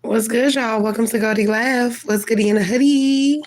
What's good, y'all? Welcome to Goldie Laugh. What's goody in a hoodie?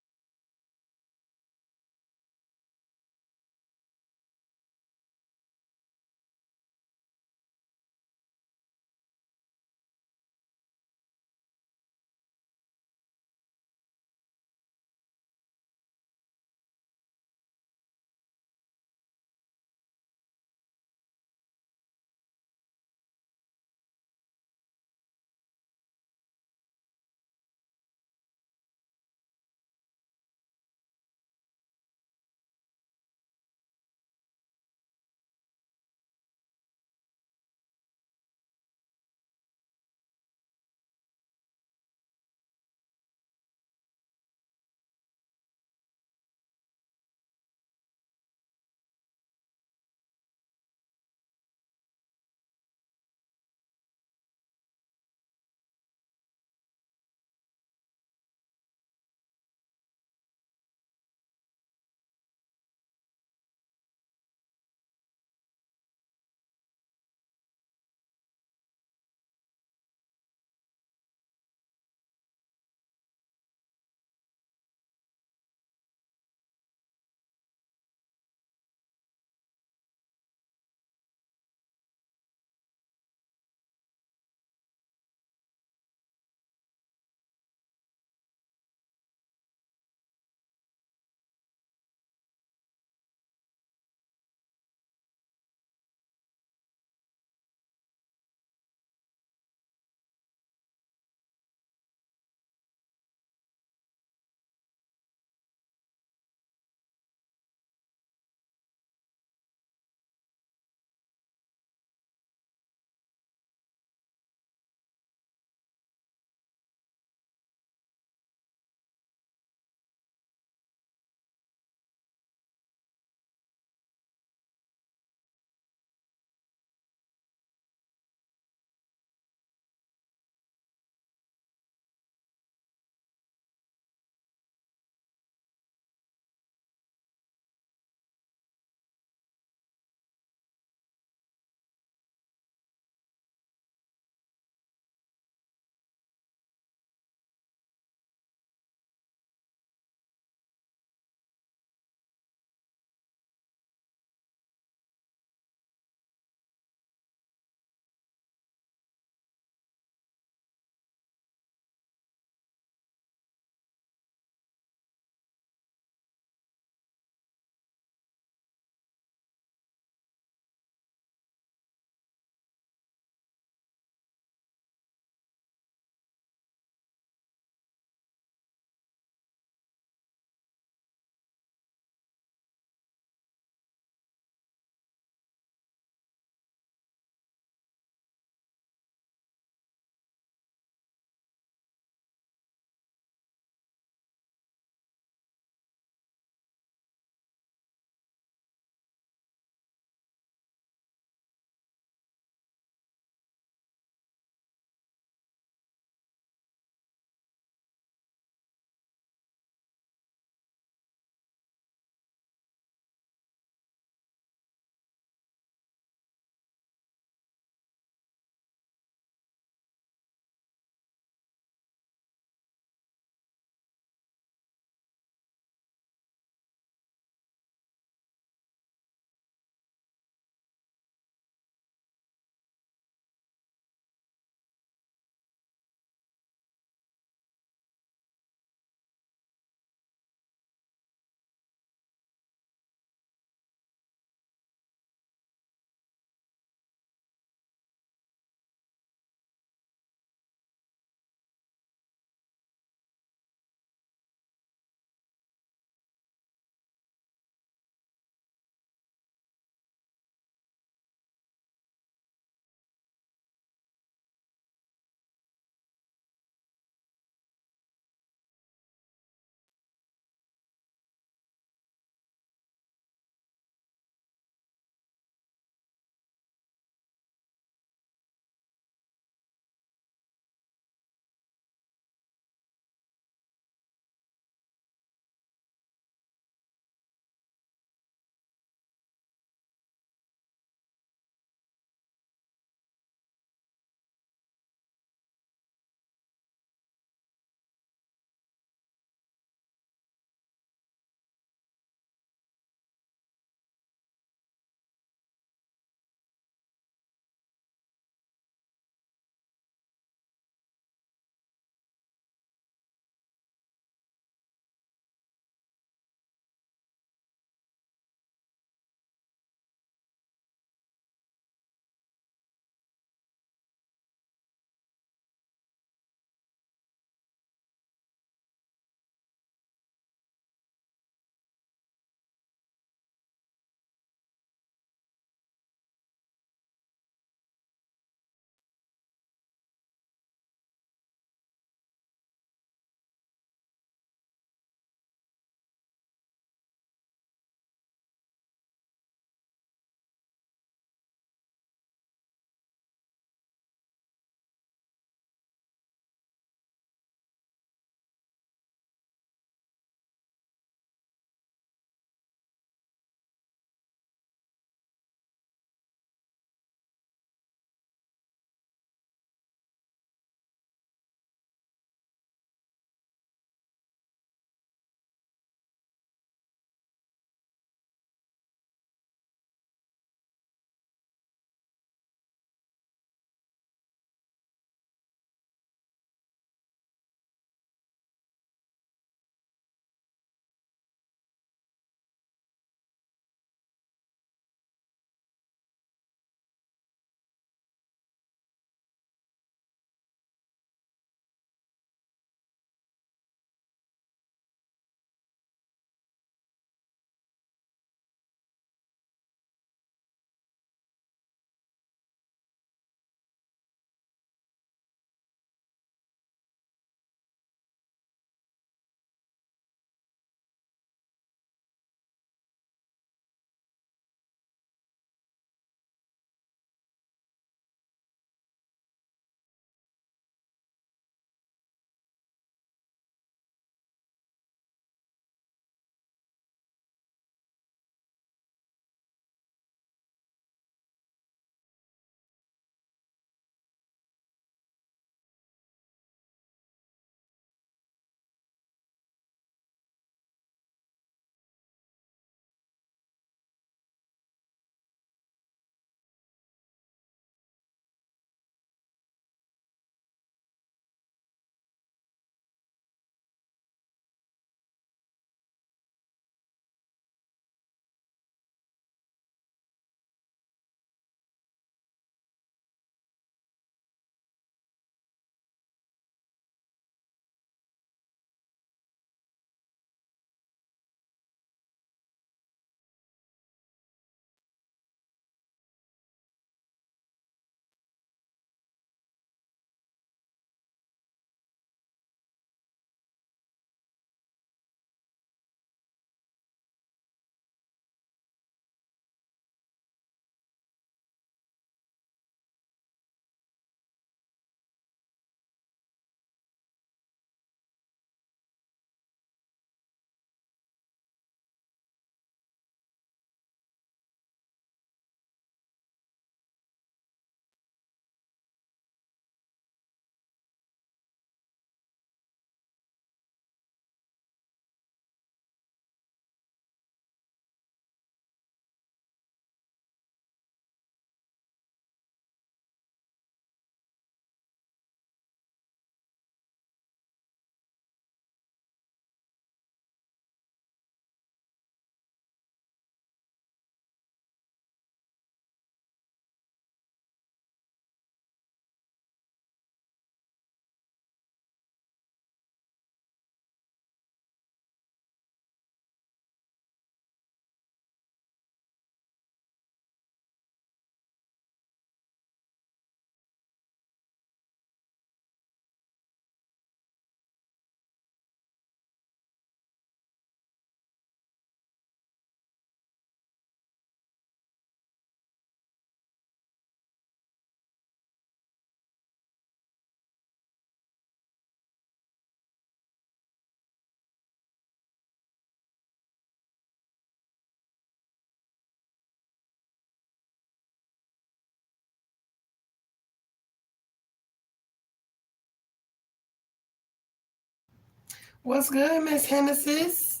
What's good, Miss Hennessy's?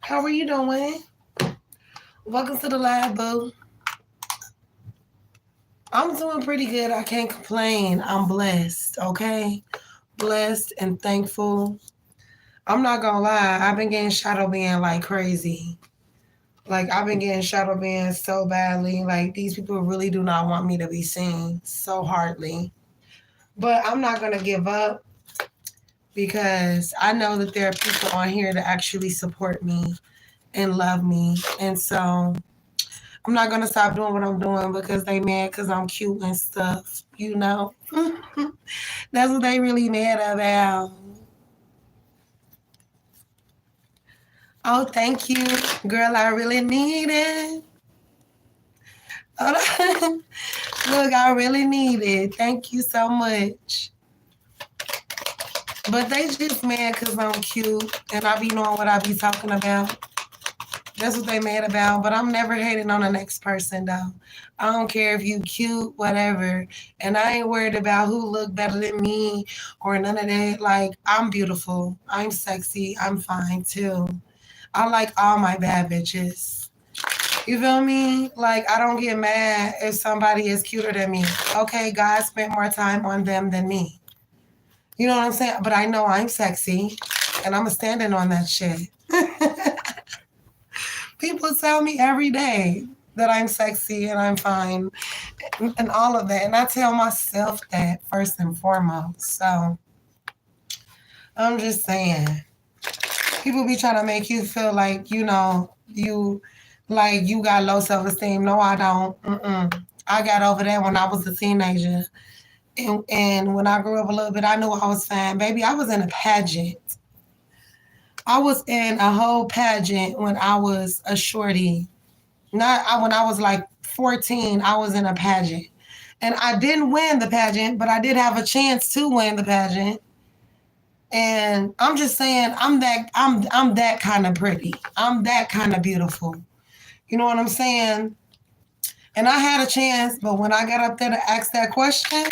How are you doing? Welcome to the lab, boo. I'm doing pretty good. I can't complain. I'm blessed, okay? Blessed and thankful. I'm not gonna lie. I've been getting shadow banned like crazy. Like, I've been getting shadow banned so badly. Like, these people really do not want me to be seen so hardly. But I'm not gonna give up because I know that there are people on here that actually support me and love me. And so I'm not gonna stop doing what I'm doing because they mad because I'm cute and stuff, you know? That's what they really mad about. Oh, thank you. Girl, I really need it. Look, I really need it. Thank you so much. But they just mad because I'm cute and I be knowing what I be talking about. That's what they mad about. But I'm never hating on the next person, though. I don't care if you cute, whatever. And I ain't worried about who look better than me or none of that. Like, I'm beautiful. I'm sexy. I'm fine, too. I like all my bad bitches. You feel me? Like, I don't get mad if somebody is cuter than me. Okay, God spent more time on them than me. You know what I'm saying? But I know I'm sexy, and I'm standing on that shit. People tell me every day that I'm sexy and I'm fine and all of that. And I tell myself that first and foremost. So I'm just saying, people be trying to make you feel like, you got low self-esteem. No, I don't. I got over that when I was a teenager. And when I grew up a little bit, I knew I was fine. Baby, I was in a pageant. I was in a whole pageant when I was a shorty. When I was like 14, I was in a pageant. And I didn't win the pageant, but I did have a chance to win the pageant. And I'm just saying, I'm that kind of pretty. I'm that kind of beautiful. You know what I'm saying? And I had a chance, but when I got up there to ask that question,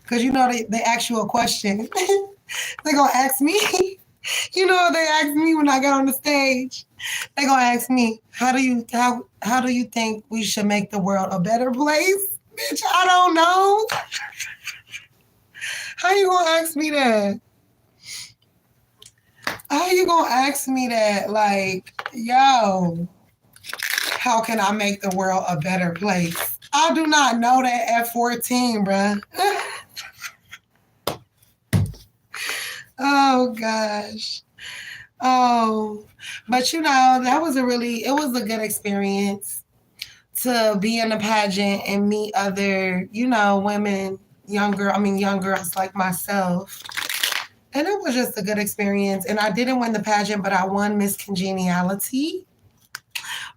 because they ask you a question, they're gonna ask me. They asked me when I got on the stage. They gonna ask me, how do you think we should make the world a better place? Bitch, I don't know. How you gonna ask me that? How you gonna ask me that? Like, yo, how can I make the world a better place? I do not know that at 14, bruh. Oh gosh. Oh, but that was it was a good experience to be in a pageant and meet other, women, young girls like myself. And it was just a good experience. And I didn't win the pageant, but I won Miss Congeniality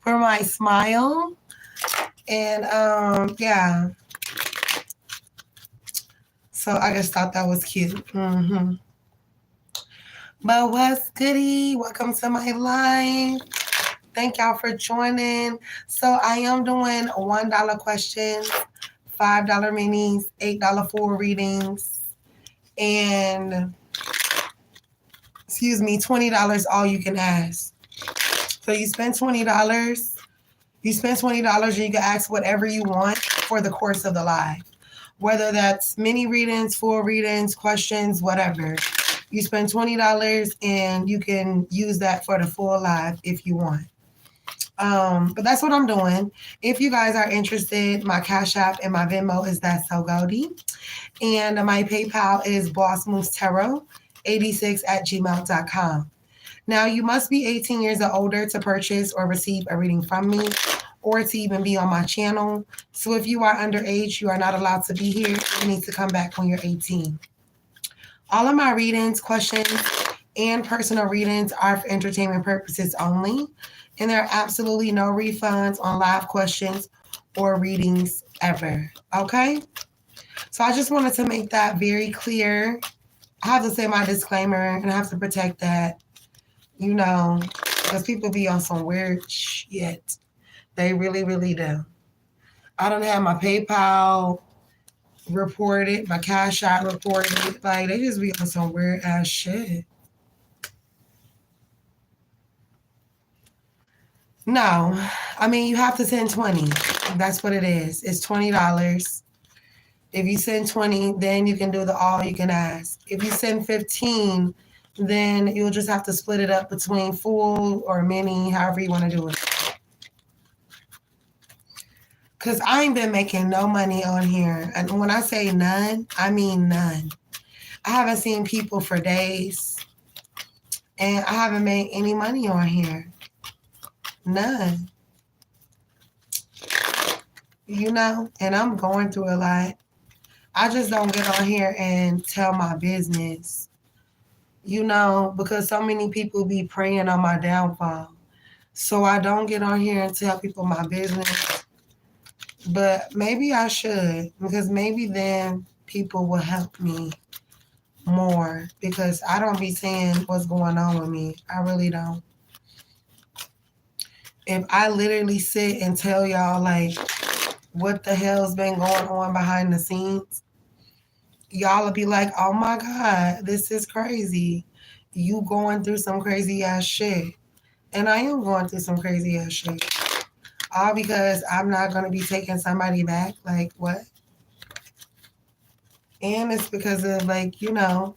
for my smile. And yeah. So I just thought that was cute. Mm-hmm. But what's goody? Welcome to my live. Thank y'all for joining. So I am doing $1 questions, $5 minis, $8 full readings, and $20 all you can ask. So you spend $20. You spend $20 and you can ask whatever you want for the course of the live. Whether that's mini readings, full readings, questions, whatever. You spend $20 and you can use that for the full live if you want. But that's what I'm doing. If you guys are interested, my Cash App and my Venmo is Thatssogoldie. And my PayPal is bossmovestarot86@gmail.com. Now, you must be 18 years or older to purchase or receive a reading from me or to even be on my channel. So if you are underage, you are not allowed to be here. You need to come back when you're 18. All of my readings, questions, and personal readings are for entertainment purposes only. And there are absolutely no refunds on live questions or readings ever. Okay? So I just wanted to make that very clear. I have to say my disclaimer, and I have to protect that, because people be on some weird shit. They really, really do. I don't have my PayPal reported, my Cash App reported. Like, they just be on some weird ass shit. No, I mean, you have to send 20. That's what it is. It's $20. If you send 20, then you can do the all you can ask. If you send 15, then you'll just have to split it up between full or mini, however you want to do it. Because I ain't been making no money on here. And when I say none, I mean none. I haven't seen people for days. And I haven't made any money on here. None. You know? And I'm going through a lot. I just don't get on here and tell my business. You know, because so many people be praying on my downfall. So I don't get on here and tell people my business. But maybe I should, because maybe then people will help me more, because I don't be saying what's going on with me. I really don't. If I literally sit and tell y'all like what the hell's been going on behind the scenes, y'all will be like, oh my God, this is crazy. You going through some crazy ass shit. And I am going through some crazy ass shit. All because I'm not going to be taking somebody back. Like, what? And it's because of, like, you know,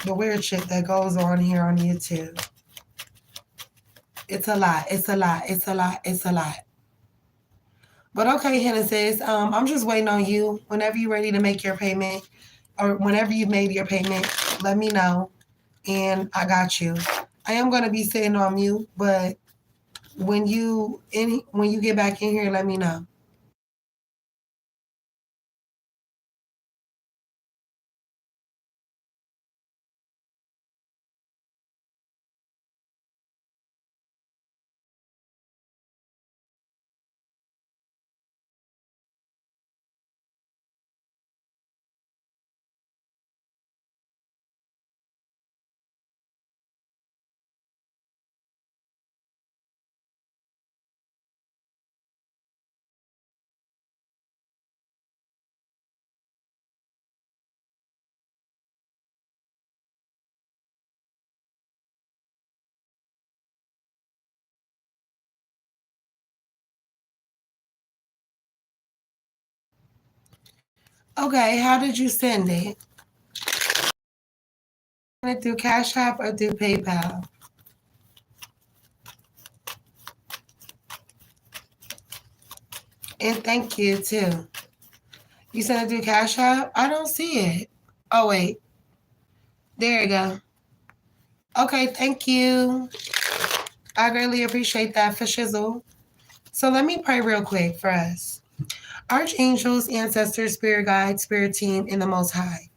the weird shit that goes on here on YouTube. It's a lot. It's a lot. It's a lot. It's a lot. But okay, Hannah says, I'm just waiting on you. Whenever you're ready to make your payment, or whenever you've made your payment, let me know. And I got you. I am going to be sitting on mute, but when you get back in here, let me know. Okay, how did you send it? Send it through Cash App or through PayPal? And thank you too. You sent it through Cash App? I don't see it. Oh wait. There you go. Okay, thank you. I greatly appreciate that for shizzle. So let me pray real quick for us. Archangels, ancestors, spirit guides, spirit team in the Most High.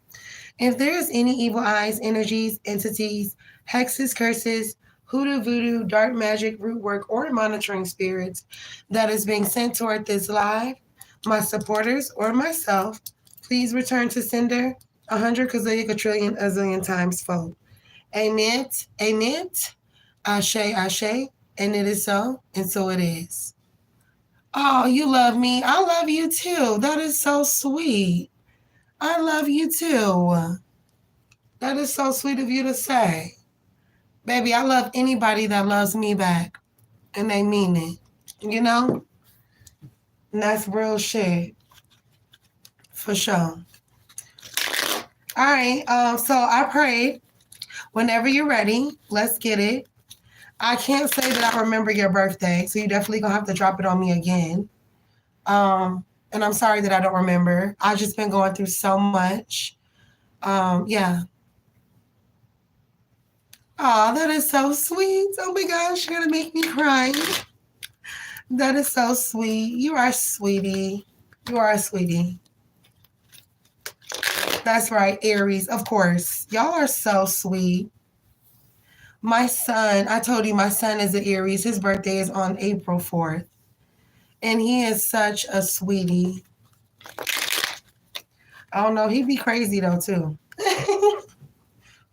If there is any evil eyes, energies, entities, hexes, curses, hoodoo, voodoo, dark magic, root work, or monitoring spirits that is being sent toward this live, my supporters or myself, please return to sender 100 gazillion, quadrillion, a zillion times fold. Amen. Amen. Ashe, ashe. And it is so, and so it is. Oh, you love me. I love you too. That is so sweet. I love you too. That is so sweet of you to say. Baby, I love anybody that loves me back. And they mean it. You know? And that's real shit. For sure. All right. So I prayed. Whenever you're ready, let's get it. I can't say that I remember your birthday, so you definitely gonna have to drop it on me again. And I'm sorry that I don't remember. I've just been going through so much. Yeah. Oh, that is so sweet. Oh my gosh, you're gonna make me cry. That is so sweet. You are a sweetie. You are a sweetie. That's right, Aries, of course. Y'all are so sweet. My son, I told you my son is an Aries. His birthday is on April 4th. And he is such a sweetie. I don't know. He'd be crazy though, too.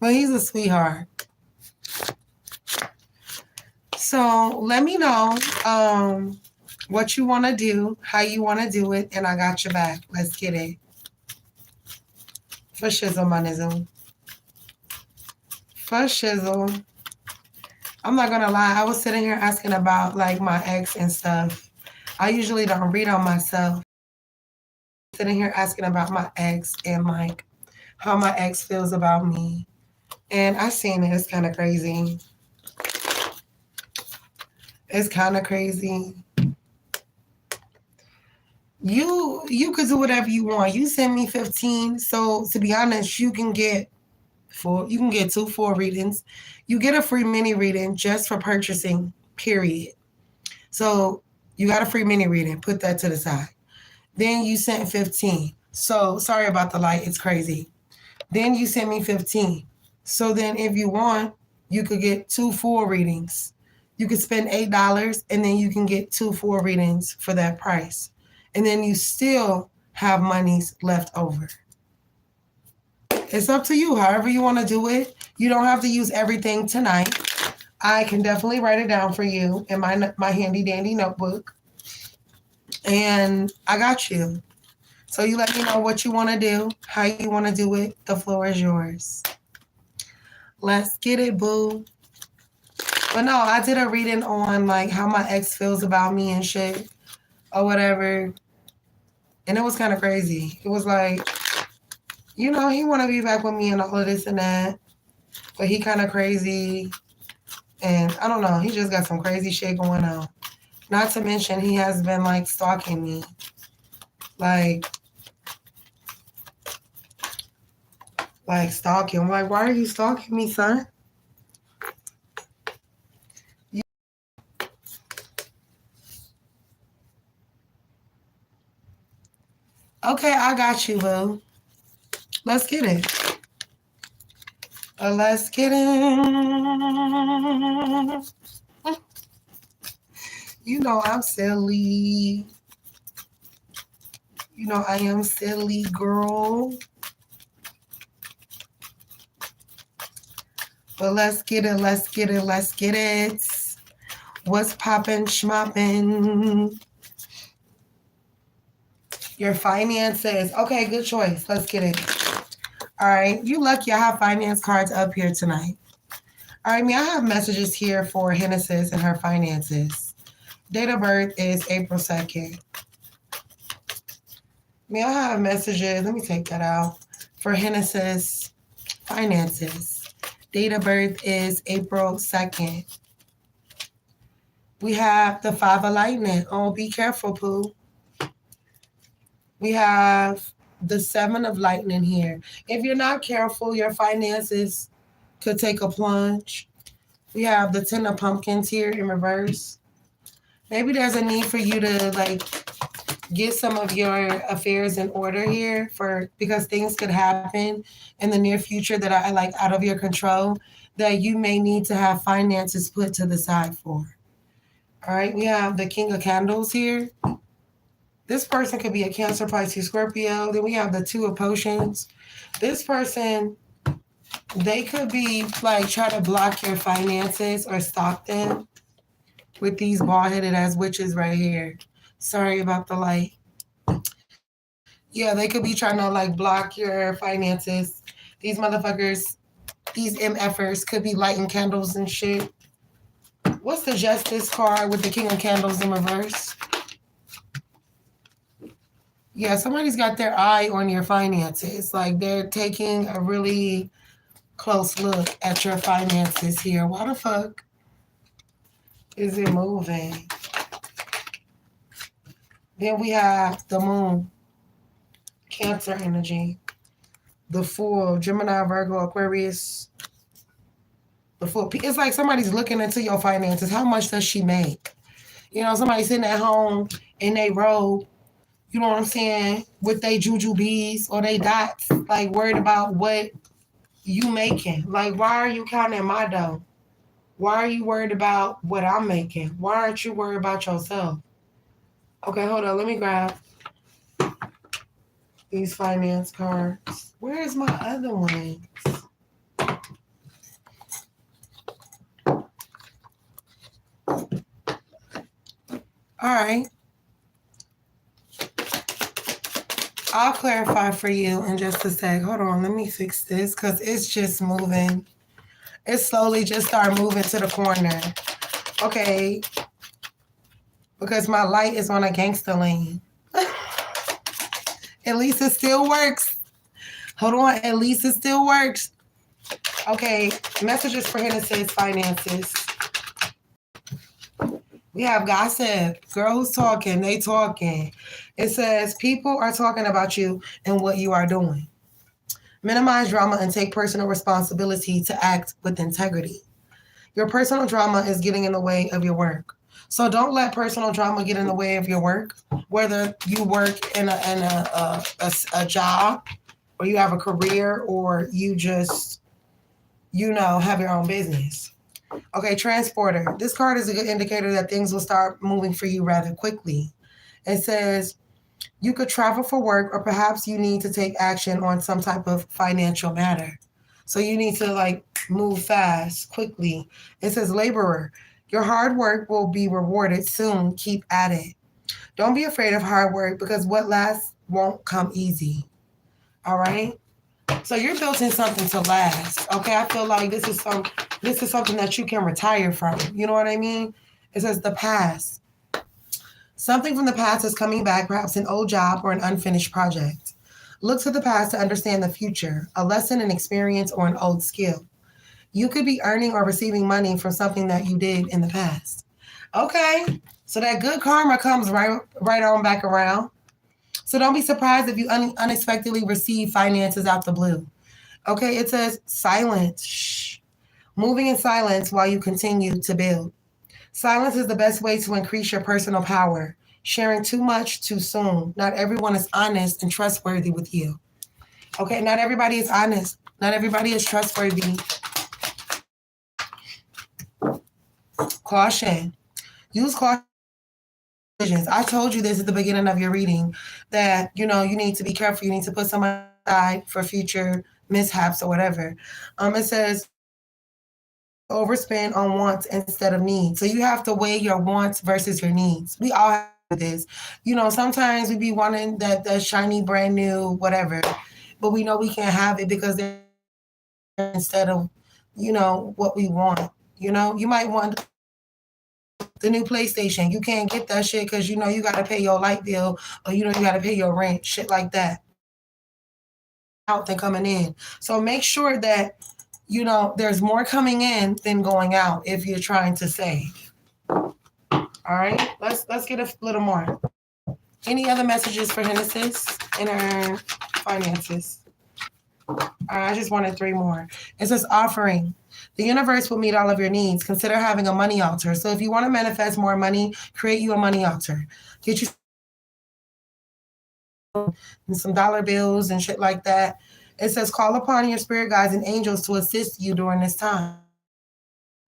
But he's a sweetheart. So let me know what you want to do, how you want to do it, and I got your back. Let's get it. For shizzle, my nizzle. For shizzle. I'm not gonna lie. I was sitting here asking about like my ex and stuff. I usually don't read on myself. Sitting here asking about my ex and like how my ex feels about me. And I seen it. It's kind of crazy. It's kind of crazy. You could do whatever you want. You send me 15. So to be honest, you can get two full readings. You get a free mini reading just for purchasing, period. So you got a free mini reading. Put that to the side. Then you sent 15. So sorry about the light. It's crazy. Then you sent me 15. So then if you want, you could get two full readings. You could spend $8 and then you can get two full readings for that price. And then you still have monies left over. It's up to you, however you want to do it. You don't have to use everything tonight. I can definitely write it down for you in my handy dandy notebook. And I got you. So you let me know what you want to do, how you want to do it. The floor is yours. Let's get it, boo. But no, I did a reading on like how my ex feels about me and shit or whatever. And it was kind of crazy. It was like, he want to be back with me and all of this and that. But he kind of crazy. And I don't know. He just got some crazy shit going on. Not to mention he has been like stalking me. Like stalking. I'm like, why are you stalking me, son? Okay, I got you, boo. Let's get it. Let's get it. You know I'm silly. You know I am silly, girl. But let's get it, let's get it, let's get it. What's poppin', schmoppin'? Your finances. Okay, good choice. Let's get it. All right. You lucky I have finance cards up here tonight. All right, I have messages here for Hennessy's and her finances. Date of birth is April 2nd. I have messages. Let me take that out. For Hennessy's finances. Date of birth is April 2nd. We have the 5 of lightning. Oh, be careful, Pooh. We have the 7 of lightning here. If you're not careful, your finances could take a plunge. We have the 10 of pumpkins here in reverse. Maybe there's a need for you to get some of your affairs in order here because things could happen in the near future that are out of your control that you may need to have finances put to the side for. All right, we have the King of Candles here. This person could be a Cancer, Pisces, Scorpio. Then we have the 2 of Potions. This person, they could be trying to block your finances or stop them with these bald-headed ass witches right here. Sorry about the light. Yeah, they could be trying to block your finances. These motherfuckers, these MFers could be lighting candles and shit. What's the Justice card with the King of Candles in reverse? Yeah, somebody's got their eye on your finances. They're taking a really close look at your finances here. Why the fuck is it moving? Then we have the Moon, Cancer energy, the Fool, Gemini, Virgo, Aquarius. The Fool. It's like somebody's looking into your finances. How much does she make? Somebody sitting at home in they robe, you know what I'm saying, with they jujubes or they dots, worried about what you making. Why are you counting my dough? Why are you worried about what I'm making? Why aren't you worried about yourself? Okay, hold on. Let me grab these finance cards. Where's my other ones? All right. I'll clarify for you in just a sec. Hold on. Let me fix this because it's just moving. It slowly just started moving to the corner. Okay. Because my light is on a gangster lane. At least it still works. Hold on. At least it still works. Okay. Messages for Hennessy finances. We have gossip. Girl who's talking. They talking. It says people are talking about you and what you are doing. Minimize drama and take personal responsibility to act with integrity. Your personal drama is getting in the way of your work. So don't let personal drama get in the way of your work, whether you work in a job or you have a career or you just, have your own business. Okay, transporter. This card is a good indicator that things will start moving for you rather quickly. It says you could travel for work or perhaps you need to take action on some type of financial matter. So you need to move fast, quickly. It says laborer. Your hard work will be rewarded soon. Keep at it. Don't be afraid of hard work because what lasts won't come easy. All right? So you're building something to last. Okay? I feel like this is something that you can retire from. You know what I mean? It says the past. Something from the past is coming back, perhaps an old job or an unfinished project. Look to the past to understand the future, a lesson, an experience, or an old skill. You could be earning or receiving money from something that you did in the past. Okay, so that good karma comes right on back around. So don't be surprised if you unexpectedly receive finances out the blue. Okay, it says silence. Shh. Moving in silence while you continue to build. Silence is the best way to increase your personal power. Sharing too much too soon. Not everyone is honest and trustworthy with you. Okay, not everybody is honest. Not everybody is trustworthy. Caution. Use caution. I told you this at the beginning of your reading that, you need to be careful. You need to put some aside for future mishaps or whatever. It says overspend on wants instead of needs. So you have to weigh your wants versus your needs. We all have this. Sometimes we be wanting that shiny, brand new, whatever, but we know we can't have it because they're instead of, what we want. You might want the new PlayStation. You can't get that shit because you got to pay your light bill or you got to pay your rent, shit like that. Out than coming in. So make sure that there's more coming in than going out if you're trying to save. All right, let's get a little more. Any other messages for Genesis in her finances? All right, I just wanted 3 more. It says offering. The universe will meet all of your needs. Consider having a money altar. So if you want to manifest more money, create you a money altar. Get you some dollar bills and shit like that. It says call upon your spirit guides and angels to assist you during this time.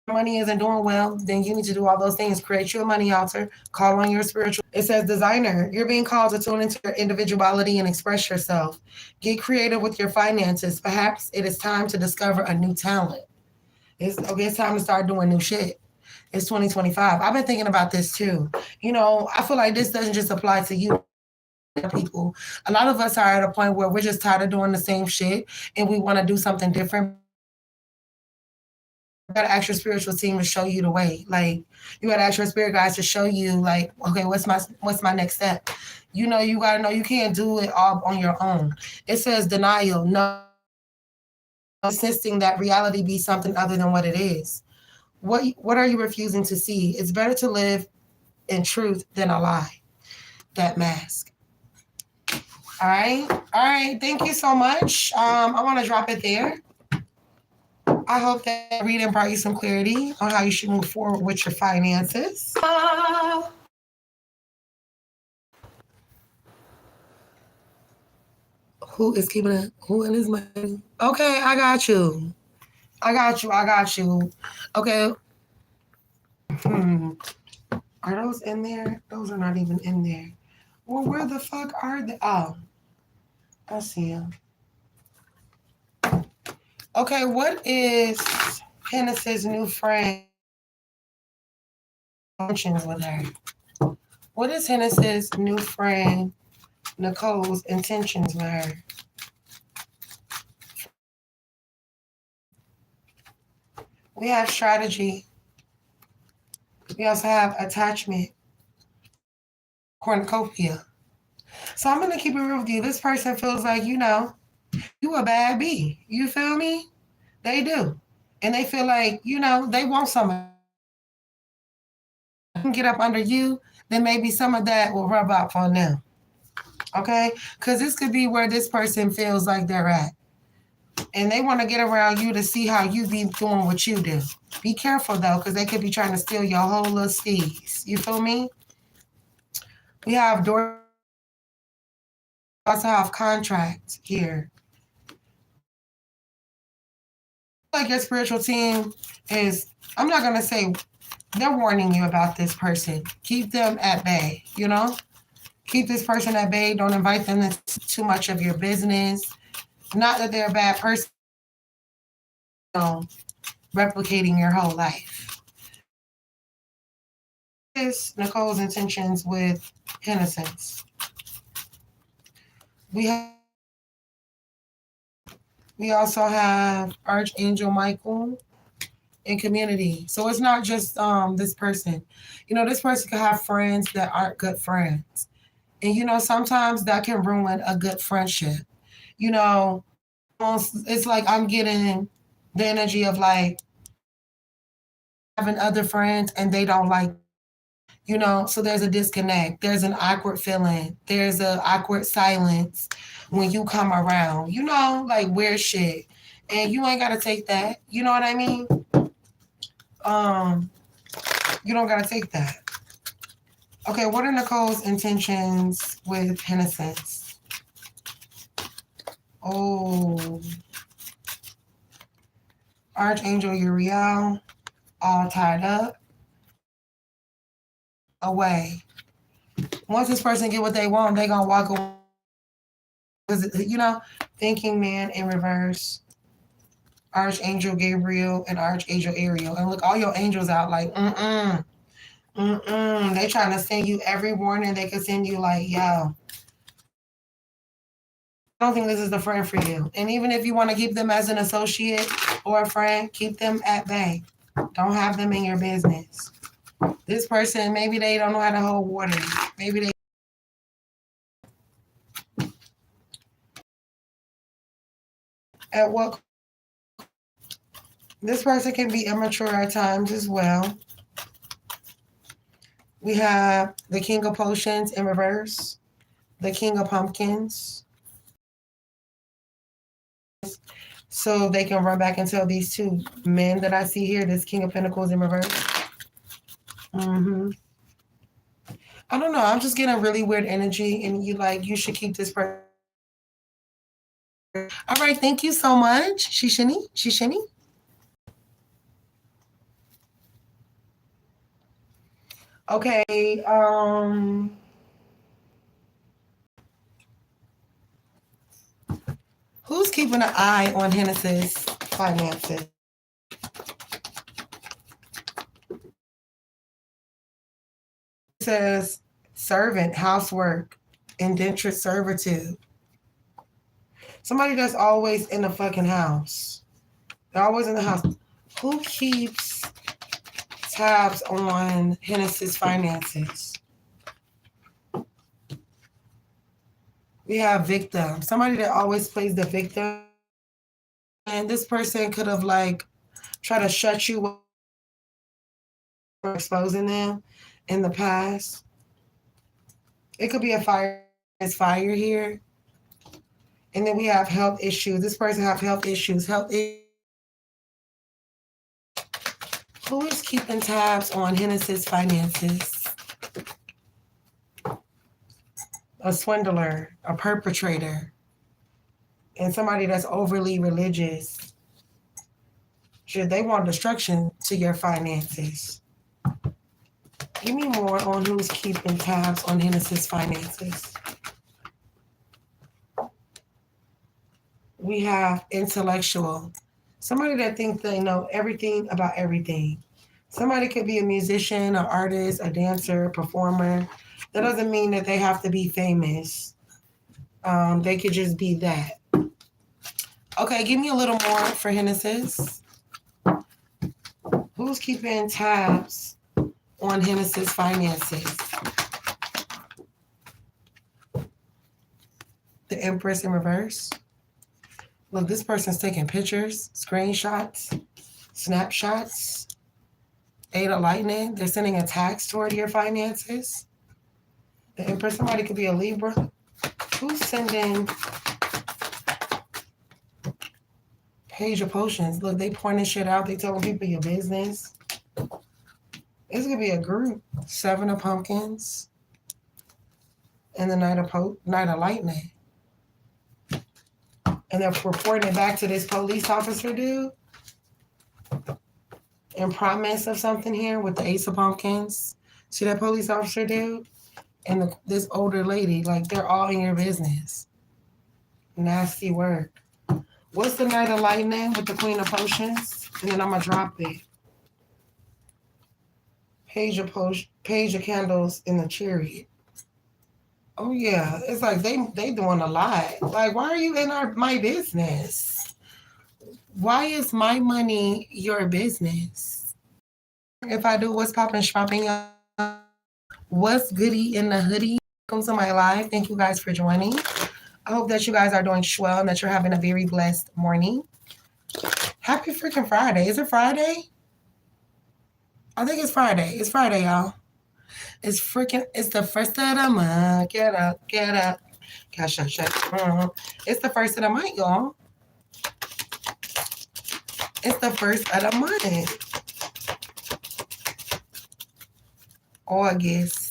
If money isn't doing well, then you need to do all those things. Create you a money altar. Call on your spiritual. It says designer. You're being called to tune into your individuality and express yourself. Get creative with your finances. Perhaps it is time to discover a new talent. It's time to start doing new shit. It's 2025. I've been thinking about this too. I feel like this doesn't just apply to you. People. A lot of us are at a point where we're just tired of doing the same shit and we want to do something different. You gotta ask your spiritual team to show you the way. You gotta ask your spirit guides to show you, okay, what's my next step? You gotta know you can't do it all on your own. It says denial, no, insisting that reality be something other than what it is. What are you refusing to see? It's better to live in truth than a lie. That mask. All right. Thank you so much. I want to drop it there. I hope that reading brought you some clarity on how you should move forward with your finances. Who is keeping it? Who in his money? Okay, I got you. Okay. Are those in there? Those are not even in there. Well, where the fuck are they? Oh, I see them. Okay, what is Henness's new friend intentions with her? What is Henness's new friend Nicole's intentions with her? We have strategy. We also have attachment, cornucopia. So I'm gonna keep it real with you. This person feels like, you a bad bee. You feel me? They do. And they feel like, they want some get up under you, then maybe some of that will rub off on them. Okay? Because this could be where this person feels like they're at. And they want to get around you to see how you be doing what you do. Be careful though, because they could be trying to steal your whole little steez. You feel me? We have door. Also have contract here. Like your spiritual team is, I'm not gonna say they're warning you about this person. Keep them at bay, Keep this person at bay. Don't invite them into too much of your business. Not that they're a bad person, replicating your whole life. This is Nicole's intentions with innocence. We also have Archangel Michael in community. So it's not just this person. This person could have friends that aren't good friends. And sometimes that can ruin a good friendship. It's like I'm getting the energy of like having other friends and they don't like, so there's a disconnect. There's an awkward feeling. There's an awkward silence when you come around, like weird shit. And you ain't got to take that. You know what I mean? You don't got to take that. Okay, what are Nicole's intentions with innocence? Oh, Archangel Uriel, all tied up, away. Once this person get what they want, they gonna walk away. Thinking man in reverse. Archangel Gabriel and Archangel Ariel. And look, all your angels out like, They trying to send you every warning they could send you like, yo, I don't think this is the friend for you. And even if you want to keep them as an associate or a friend, keep them at bay. Don't have them in your business. This person, maybe they don't know how to hold water. Maybe they at what this person can be immature at times as well. We have the King of Potions in reverse, the King of Pumpkins. So they can run back and tell these two men that I see here, this King of Pentacles in reverse. I don't know. I'm just getting really weird energy, and you should keep this person. All right, thank you so much, Shishini. Okay, who's keeping an eye on Hennessy's finances? It says servant, housework, indentured servitude. Somebody that's always in the fucking house. They're always in the house. Who keeps tabs on Hennessy's finances? We have victim. Somebody that always plays the victim. And this person could have tried to shut you up for exposing them in the past. It could be a fire. It's fire here. And then we have health issues. This person have health issues. Who is keeping tabs on Hennessy's finances? A swindler, a perpetrator, and somebody that's overly religious. Should they want destruction to your finances? Give me more on who's keeping tabs on Hennessy's finances. We have intellectual. Somebody that thinks they know everything about everything. Somebody could be a musician, an artist, a dancer, performer. That doesn't mean that they have to be famous. They could just be that. Okay, give me a little more for Hennessy's. Who's keeping tabs on Hennessy's finances? The Empress in reverse. Look, this person's taking pictures, screenshots, snapshots. Eight of Lightning. They're sending attacks toward your finances. The Empress, somebody could be a Libra. Who's sending Page of Potions? Look, they pointing shit out. They telling people your business. It's gonna be a group. Seven of Pumpkins and the Knight of Lightning. And they're reporting it back to this police officer dude. And promise of something here with the Ace of Pumpkins. See that police officer dude? And this older lady, like they're all in your business. Nasty work. What's the Knight of Lightning with the Queen of Potions? And then I'm gonna drop it. Page of Candles in the Chariot. Oh yeah, it's like they doing a lot. Like, why are you in my business? Why is my money your business? If I do what's poppin' shopping, what's goody in the hoodie? Welcome to my live. Thank you guys for joining. I hope that you guys are doing swell and that you're having a very blessed morning. Happy freaking Friday. Is it Friday? I think it's Friday. It's Friday, y'all. It's the first of the month. Get up. Cash out, check. It's the first of the month, y'all. It's the first of the month. August.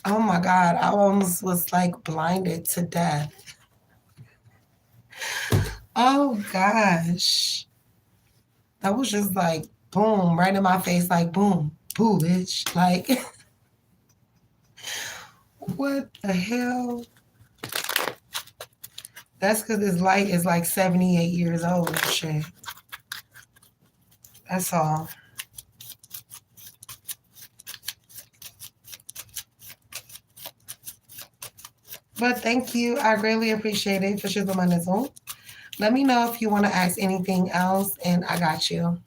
Oh my God, I almost was like blinded to death. Oh gosh. That was just like boom, right in my face, like boom, boo, bitch. Like, what the hell? That's because this light is like 78 years old and shit. That's all. But thank you. I greatly appreciate it for choosing my Zoom. Let me know if you want to ask anything else, and I got you.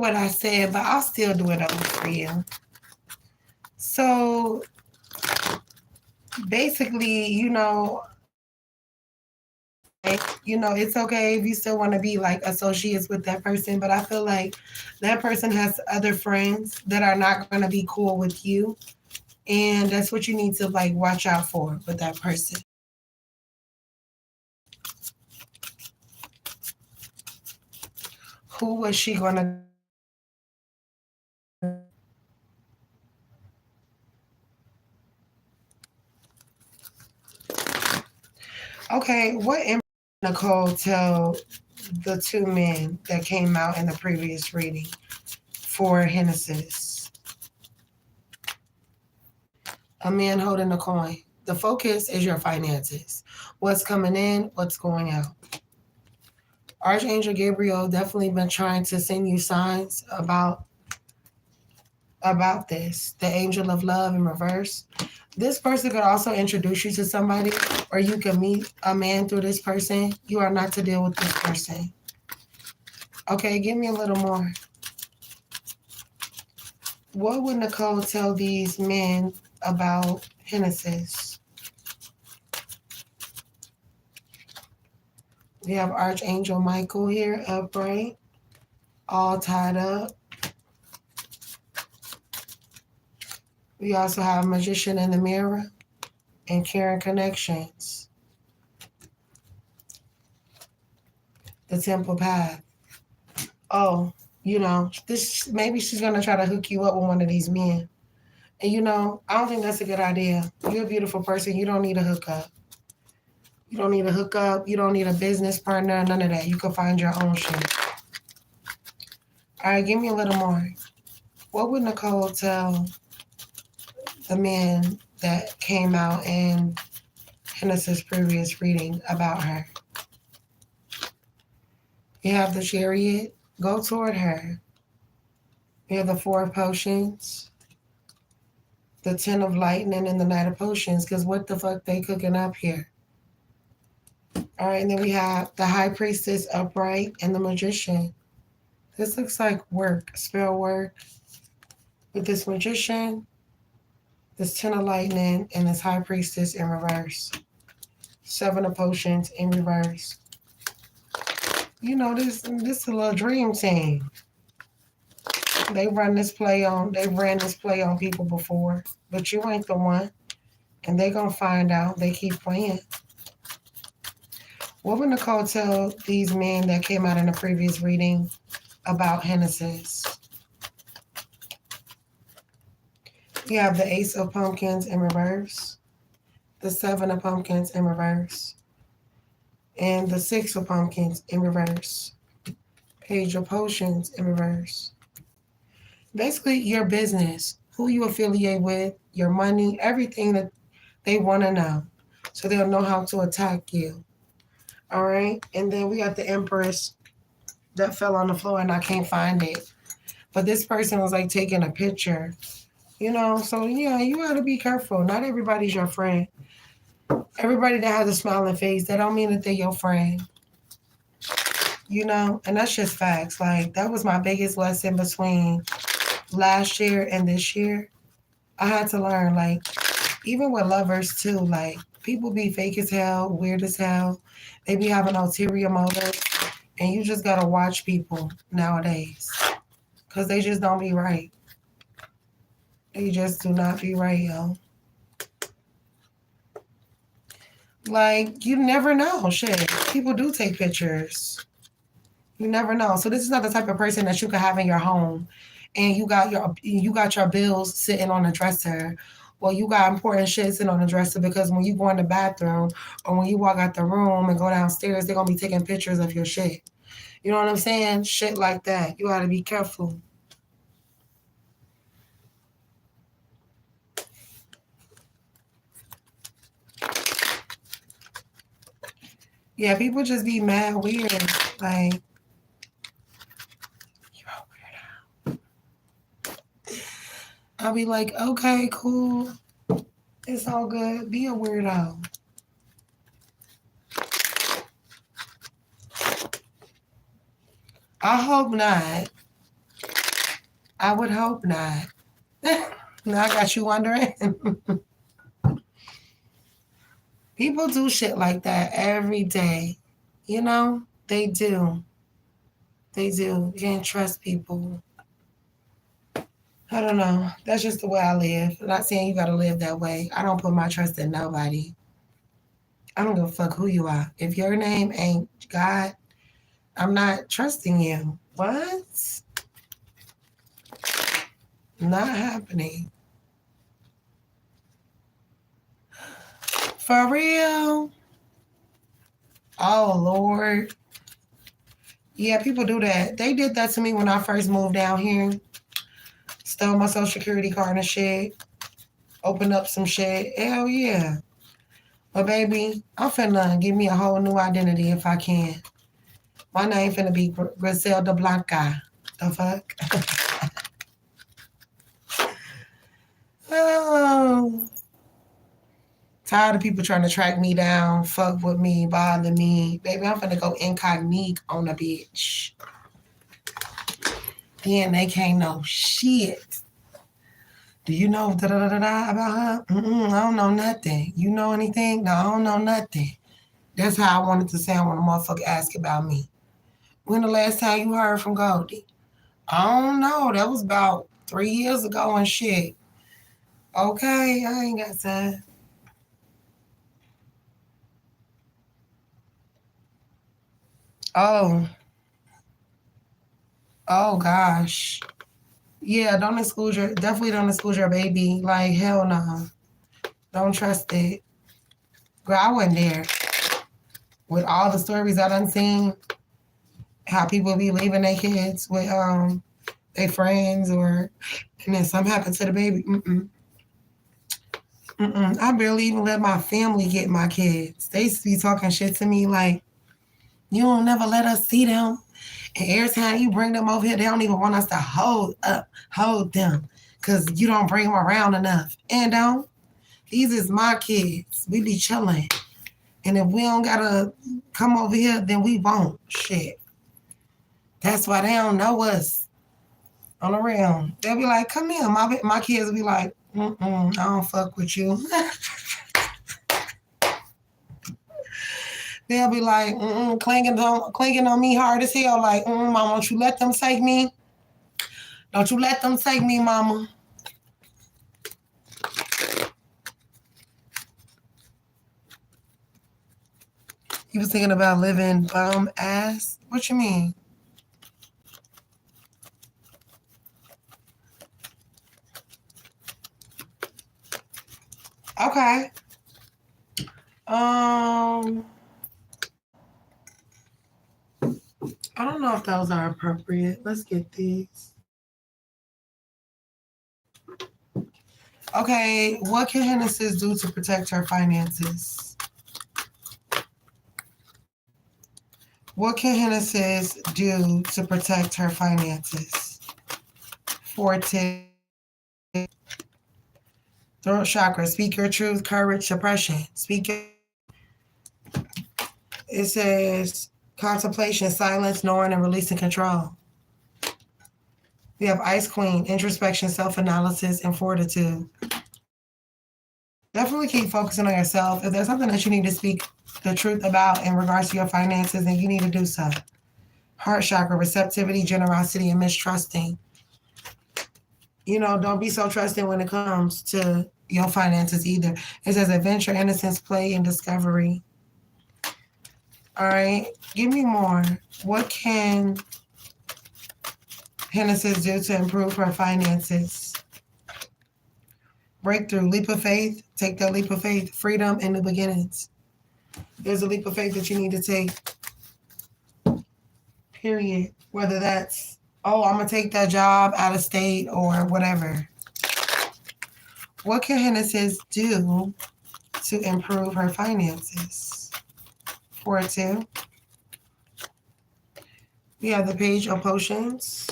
what I said, but I'll still do it over for you. So basically, it's okay if you still want to be like associates with that person, but I feel like that person has other friends that are not going to be cool with you. And that's what you need to like watch out for with that person. Who was she going to? Okay, what Nicole tell the two men that came out in the previous reading for Genesis? A man holding a coin. The focus is your finances. What's coming in, what's going out. Archangel Gabriel definitely been trying to send you signs about this. The angel of love in reverse. This person could also introduce you to somebody, or you can meet a man through this person. You are not to deal with this person. Okay, give me a little more. What would Nicole tell these men about Genesis? We have Archangel Michael here, upright, all tied up. We also have Magician in the Mirror and Caring Connections. The Temple Path. Oh, this maybe she's gonna try to hook you up with one of these men. And I don't think that's a good idea. You're a beautiful person. You don't need a hookup. You don't need a hookup. You don't need a business partner. None of that. You can find your own shit. All right, give me a little more. What would Nicole tell the men that came out in Genesis' previous reading about her? You have the Chariot. Go toward her. You have the Four of Potions. The Ten of Lightning and the Knight of Potions. Because what the fuck they cooking up here? All right, and then we have the High Priestess upright and the Magician. This looks like work, spell work. With this Magician, this Ten of Lightning, and this High Priestess in reverse. Seven of Potions in reverse. This is a little dream team. They ran this play on people before, but you ain't the one. And they gonna find out. They keep playing. What would Nicole tell these men that came out in the previous reading about Genesis? You have the Ace of Pumpkins in reverse, the Seven of Pumpkins in reverse, and the Six of Pumpkins in reverse. Page of Potions in reverse. Basically, your business, who you affiliate with, your money, everything that they want to know. So they'll know how to attack you. All right? And then we got the Empress that fell on the floor and I can't find it. But this person was like taking a picture. So yeah, you got to be careful. Not everybody's your friend. Everybody that has a smiling face, that don't mean that they're your friend. And that's just facts. Like, that was my biggest lesson between last year and this year. I had to learn, like, even with lovers too, like, people be fake as hell, weird as hell. They be having ulterior motives. And you just got to watch people nowadays. Because they just don't be right. They just do not be right, yo. Like, you never know. Shit. People do take pictures. You never know. So this is not the type of person that you can have in your home and you got your bills sitting on the dresser. Well, you got important shit sitting on the dresser because when you go in the bathroom or when you walk out the room and go downstairs, they're going to be taking pictures of your shit. You know what I'm saying? Shit like that. You got to be careful. Yeah, people just be mad weird. Like, you're a weirdo. I'll be like, okay, cool. It's all good. Be a weirdo. I hope not. I would hope not. Now I got you wondering. People do shit like that every day. You know, they do. They do. You can't trust people. I don't know. That's just the way I live. I'm not saying you gotta live that way. I don't put my trust in nobody. I don't give a fuck who you are. If your name ain't God, I'm not trusting you. What? Not happening. For real? Oh, Lord. Yeah, people do that. They did that to me when I first moved down here. Stole my social security card and shit. Opened up some shit. Hell yeah. But baby, I'm finna give me a whole new identity if I can. My name finna be Griselda Blanca. The fuck? Oh. Tired of people trying to track me down, fuck with me, bother me. Baby, I'm finna go incognito on a bitch. Then they can't know shit. Do you know da-da-da-da about her? I don't know nothing. You know anything? No, I don't know nothing. That's how I wanted to sound when a motherfucker asked about me. When the last time you heard from Goldie? I don't know. That was about 3 years ago and shit. Okay, I ain't got time. Oh, oh gosh. Yeah, definitely don't exclude your baby. Like, hell no. Don't trust it. Girl, I wasn't there. With all the stories I done seen, how people be leaving their kids with their friends and then something happened to the baby. I barely even let my family get my kids. They used to be talking shit to me like, you don't never let us see them. And every time you bring them over here, they don't even want us to hold them. Cause you don't bring them around enough. And don't. These is my kids. We be chilling. And if we don't gotta come over here, then we won't. Shit. That's why they don't know us on the real. They'll be like, come here. My kids will be like, I don't fuck with you. They'll be like, clinging on me hard as hell. Like, mama, don't you let them take me. Don't you let them take me, mama. You was thinking about living bum ass? What you mean? Okay. I don't know if those are appropriate. Let's get these. Okay, what can Hennessy's do to protect her finances? What can Hennessy's do to protect her finances? 4 tips. Throat chakra, speak your truth, courage, suppression. It says contemplation, silence, knowing, and releasing control. We have Ice Queen, introspection, self-analysis, and fortitude. Definitely keep focusing on yourself. If there's something that you need to speak the truth about in regards to your finances, then you need to do so. Heart chakra, receptivity, generosity, and mistrusting. You know, don't be so trusting when it comes to your finances either. It says adventure, innocence, play, and discovery. All right, give me more. What can Hennessy do to improve her finances? Breakthrough, leap of faith. Take that leap of faith. Freedom and new beginnings. There's a leap of faith that you need to take. Period. Whether that's, I'm going to take that job out of state or whatever. What can Hennessy do to improve her finances? 4-2. We have the Page of Potions.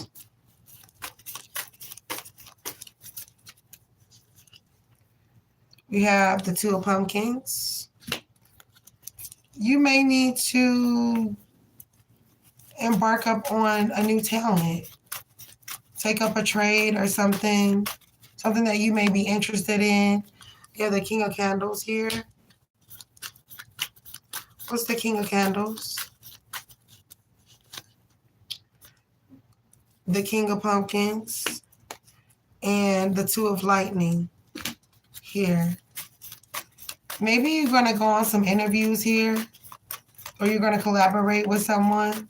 We have the 2 of Pumpkins. You may need to embark up on a new talent. take up a trade or something that you may be interested in. You have the King of Candles here. What's the King of Candles? The King of Pumpkins and the Two of Lightning here. Maybe you're going to go on some interviews here, or you're going to collaborate with someone.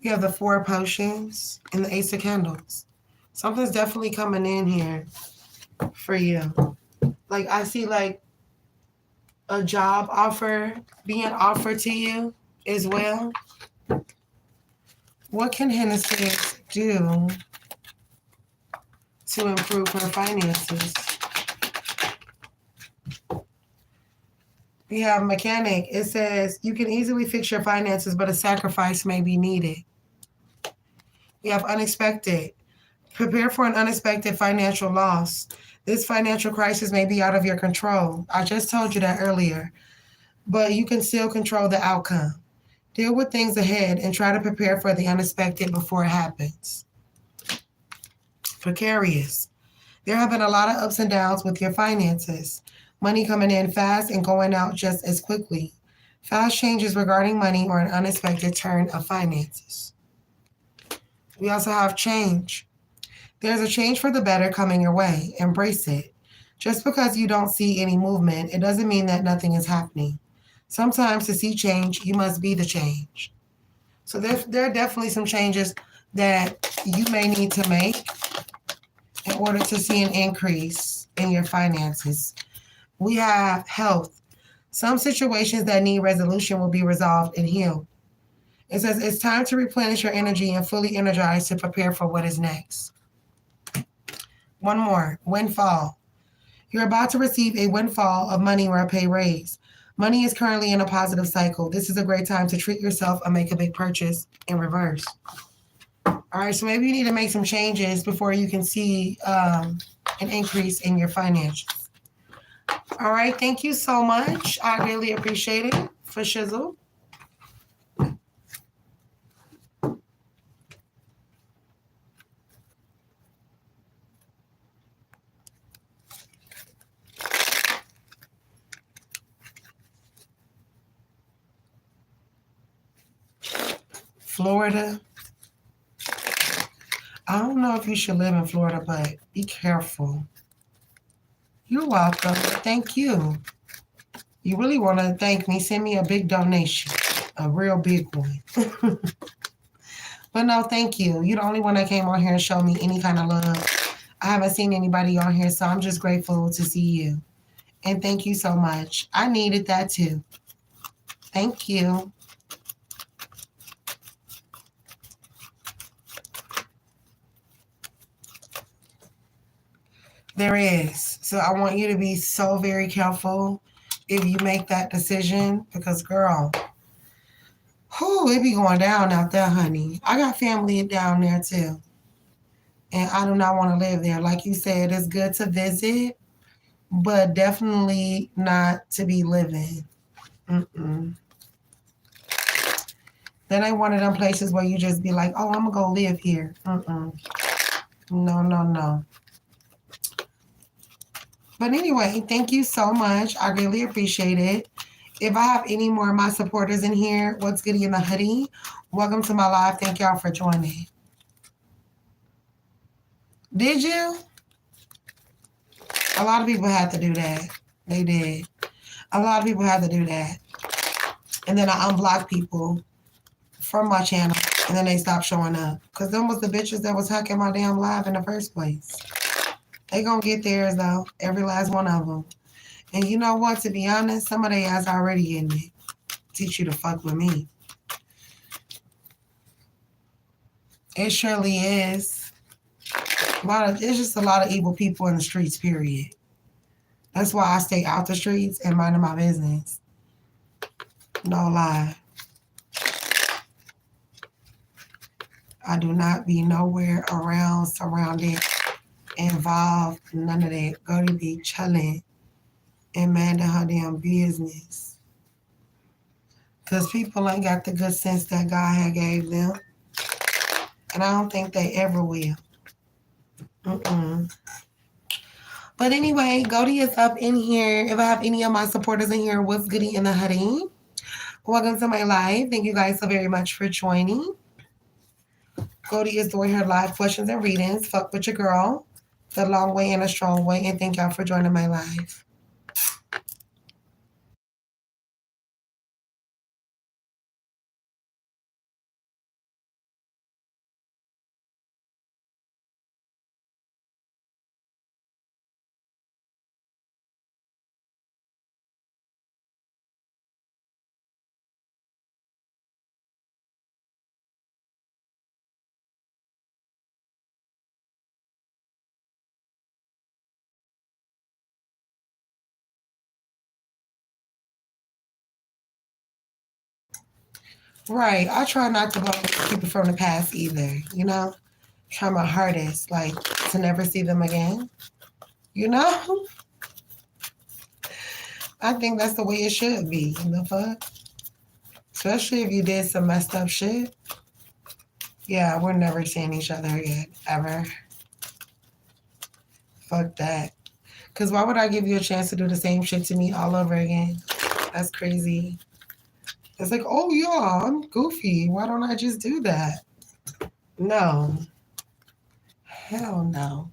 You have the Four of Potions and the Ace of Candles. Something's definitely coming in here for you. Like, I see like a job offer being offered to you as well. What can Hennessy do to improve her finances? We have Mechanic. It says, you can easily fix your finances, but a sacrifice may be needed. We have Unexpected. Prepare for an unexpected financial loss. This financial crisis may be out of your control. I just told you that earlier, but you can still control the outcome. Deal with things ahead and try to prepare for the unexpected before it happens. Precarious. There have been a lot of ups and downs with your finances. Money coming in fast and going out just as quickly. Fast changes regarding money or an unexpected turn of finances. We also have change. There's a change for the better coming your way. Embrace it. Just because you don't see any movement, it doesn't mean that nothing is happening. Sometimes to see change, you must be the change. So there are definitely some changes that you may need to make in order to see an increase in your finances. We have health. Some situations that need resolution will be resolved and healed. It says it's time to replenish your energy and fully energize to prepare for what is next. One more, windfall. You're about to receive a windfall of money or a pay raise. Money is currently in a positive cycle. This is a great time to treat yourself or make a big purchase in reverse. All right, so maybe you need to make some changes before you can see an increase in your finances. All right, thank you so much. I really appreciate it for Shizzle. Florida. I don't know if you should live in Florida, but be careful. You're welcome. Thank you. You really want to thank me, send me a big donation, a real big one. But no, thank you. You're the only one that came on here and showed me any kind of love. I haven't seen anybody on here, so I'm just grateful to see you. And thank you so much. I needed that too. Thank you. There is. So I want you to be so very careful if you make that decision, because girl, it be going down out there, honey. I got family down there too. And I do not want to live there. Like you said, it's good to visit, but definitely not to be living. Then ain't one of them places where you just be like, oh, I'm going to go live here. No. But anyway, thank you so much. I really appreciate it. If I have any more of my supporters in here, what's goody in the hoodie? Welcome to my live. Thank y'all for joining. Did you? A lot of people had to do that. They did. A lot of people had to do that. And then I unblocked people from my channel, and then they stopped showing up. Because them was the bitches that was hacking my damn live in the first place. They gonna get theirs though, every last one of them. And you know what? To be honest, some of they ass already getting it. Teach you to fuck with me. It surely is. It's just a lot of evil people in the streets, period. That's why I stay out the streets and minding my business. No lie. I do not be nowhere around, surrounded, involved, none of that. Go to be chilling and minding her damn business. Because people ain't got the good sense that God had gave them. And I don't think they ever will. Mm-mm. But anyway, Goldie is up in here. If I have any of my supporters in here, what's goody in the hoodie? Welcome to my live. Thank you guys so very much for joining. Goldie is doing her live questions and readings. Fuck with your girl. The long way and a strong way. And thank y'all for joining my live. Right. I try not to bother people from the past either, you know? Try my hardest, like, to never see them again. You know? I think that's the way it should be. The fuck? Especially if you did some messed up shit. Yeah, we're never seeing each other again, ever. Fuck that. Because why would I give you a chance to do the same shit to me all over again? That's crazy. It's like, oh yeah, I'm goofy. Why don't I just do that? No. Hell no.